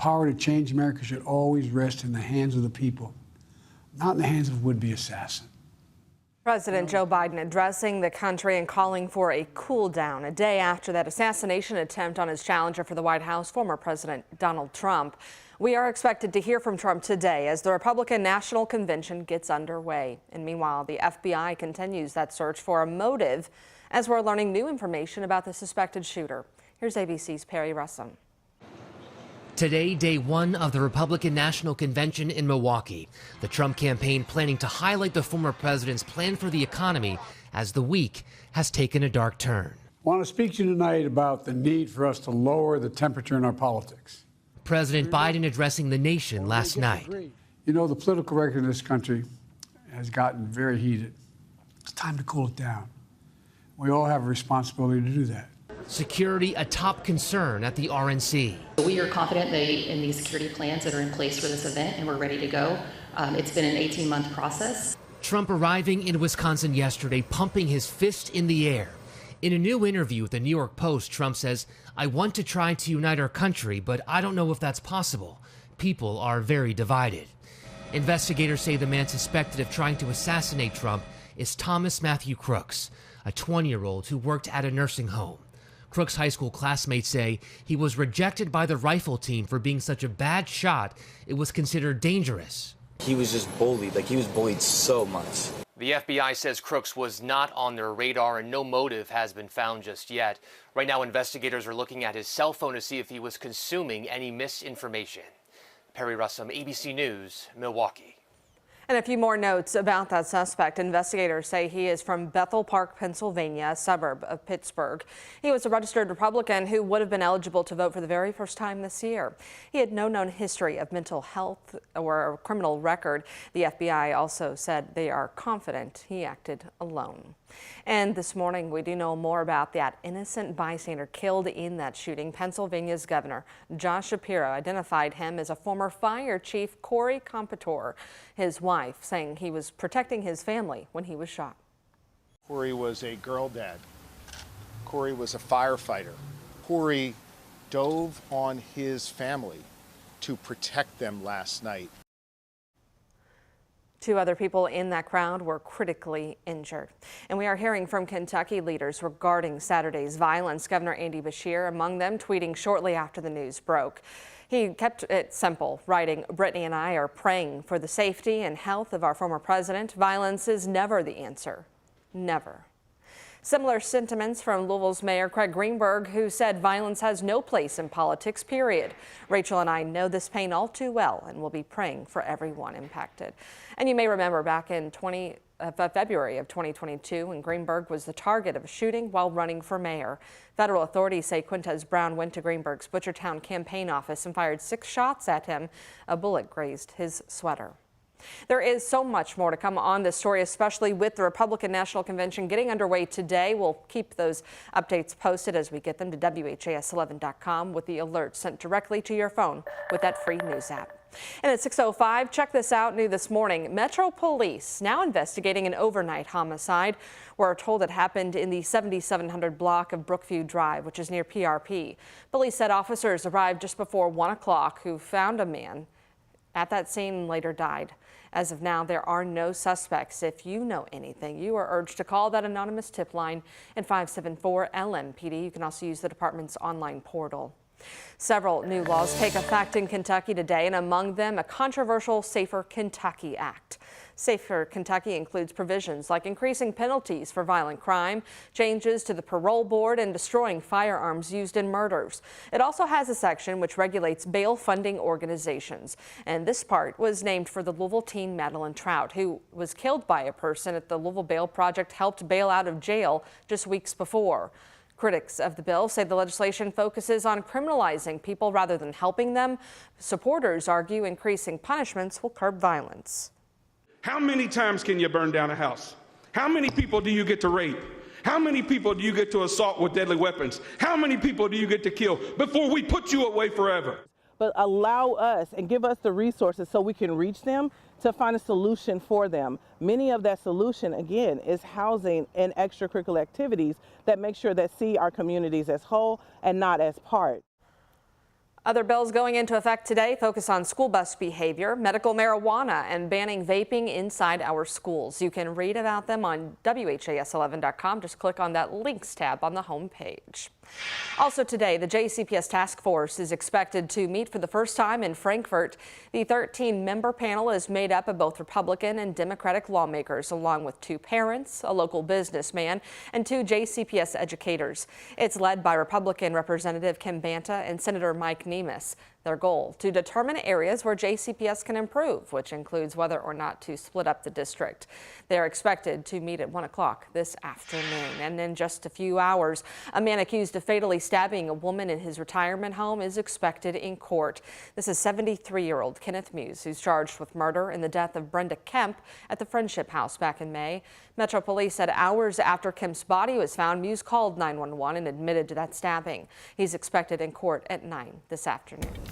power to change America should always rest in the hands of the people, not in the hands of a would-be assassin. President Joe Biden addressing the country and calling for a cool down a day after that assassination attempt on his challenger for the White House, former President Donald Trump. We are expected to hear from Trump today as the Republican National Convention gets underway. And meanwhile, the FBI continues that search for a motive as we're learning new information about the suspected shooter. Here's ABC's Perry Russum. Today, day one of the Republican National Convention in Milwaukee. The Trump campaign planning to highlight the former president's plan for the economy as the week has taken a dark turn. I want to speak to you tonight about the need for us to lower the temperature in our politics. President Biden addressing the nation last night. You know, the political record in this country has gotten very heated. It's time to cool it down. We all have a responsibility to do that. Security a top concern at the RNC. We are confident in these security plans that are in place for this event, and we're ready to go. It's been an 18-month process. Trump arriving in Wisconsin yesterday, pumping his fist in the air. In a new interview with the New York Post, Trump says, "I want to try to unite our country, but I don't know if that's possible. People are very divided." Investigators say the man suspected of trying to assassinate Trump is Thomas Matthew Crooks, a 20-year-old who worked at a nursing home. Crooks' high school classmates say he was rejected by the rifle team for being such a bad shot, it was considered dangerous. He was just bullied, he was bullied so much. The FBI says Crooks was not on their radar and no motive has been found just yet. Right now, investigators are looking at his cell phone to see if he was consuming any misinformation. Perry Russum, ABC News, Milwaukee. And a few more notes about that suspect. Investigators say he is from Bethel Park, Pennsylvania, a suburb of Pittsburgh. He was a registered Republican who would have been eligible to vote for the very first time this year. He had no known history of mental health or a criminal record. The FBI also said they are confident he acted alone. And this morning, we do know more about that innocent bystander killed in that shooting. Pennsylvania's Governor Josh Shapiro identified him as a former fire chief, Corey Competore, his wife, saying he was protecting his family when he was shot. Corey was a girl dad. Corey was a firefighter. Corey dove on his family to protect them last night. Two other people in that crowd were critically injured. And we are hearing from Kentucky leaders regarding Saturday's violence. Governor Andy Beshear among them, tweeting shortly after the news broke. He kept it simple, writing, "Brittany and I are praying for the safety and health of our former president. Violence is never the answer. Never." Similar sentiments from Louisville's Mayor Craig Greenberg, who said violence has no place in politics, period. "Rachel and I know this pain all too well and will be praying for everyone impacted." And you may remember back in February of 2022 when Greenberg was the target of a shooting while running for mayor. Federal authorities say Quintez Brown went to Greenberg's Butchertown campaign office and fired 6 shots at him. A bullet grazed his sweater. There is so much more to come on this story, especially with the Republican National Convention getting underway today. We'll keep those updates posted as we get them to WHAS11.com with the alerts sent directly to your phone with that free news app. And at 6:05, check this out, new this morning. Metro Police now investigating an overnight homicide. We're told it happened in the 7700 block of Brookview Drive, which is near PRP. Police said officers arrived just before 1 o'clock who found a man at that scene and later died. As of now, there are no suspects. If you know anything, you are urged to call that anonymous tip line at 574-LMPD. You can also use the department's online portal. Several new laws take effect in Kentucky today, and among them, a controversial Safer Kentucky Act. Safer Kentucky includes provisions like increasing penalties for violent crime, changes to the parole board, and destroying firearms used in murders. It also has a section which regulates bail funding organizations. And this part was named for the Louisville teen Madeline Trout, who was killed by a person at the Louisville Bail Project helped bail out of jail just weeks before. Critics of the bill say the legislation focuses on criminalizing people rather than helping them. Supporters argue increasing punishments will curb violence. How many times can you burn down a house? How many people do you get to rape? How many people do you get to assault with deadly weapons? How many people do you get to kill before we put you away forever? But allow us and give us the resources so we can reach them to find a solution for them. Many of that solution, again, is housing and extracurricular activities that make sure that see our communities as whole and not as part. Other bills going into effect today focus on school bus behavior, medical marijuana, and banning vaping inside our schools. You can read about them on WHAS11.com. Just click on that links tab on the home page. Also today, the JCPS task force is expected to meet for the first time in Frankfort. The 13-member panel is made up of both Republican and Democratic lawmakers, along with 2 parents, a local businessman, and 2 JCPS educators. It's led by Republican Representative Kim Banta and Senator Mike Nemes. Their goal, to determine areas where JCPS can improve, which includes whether or not to split up the district. They are expected to meet at 1 o'clock this afternoon. And in just a few hours, a man accused of fatally stabbing a woman in his retirement home is expected in court. This is 73-year-old Kenneth Muse, who's charged with murder in the death of Brenda Kemp at the Friendship House back in May. Metro Police said hours after Kemp's body was found, Muse called 911 and admitted to that stabbing. He's expected in court at 9 this afternoon.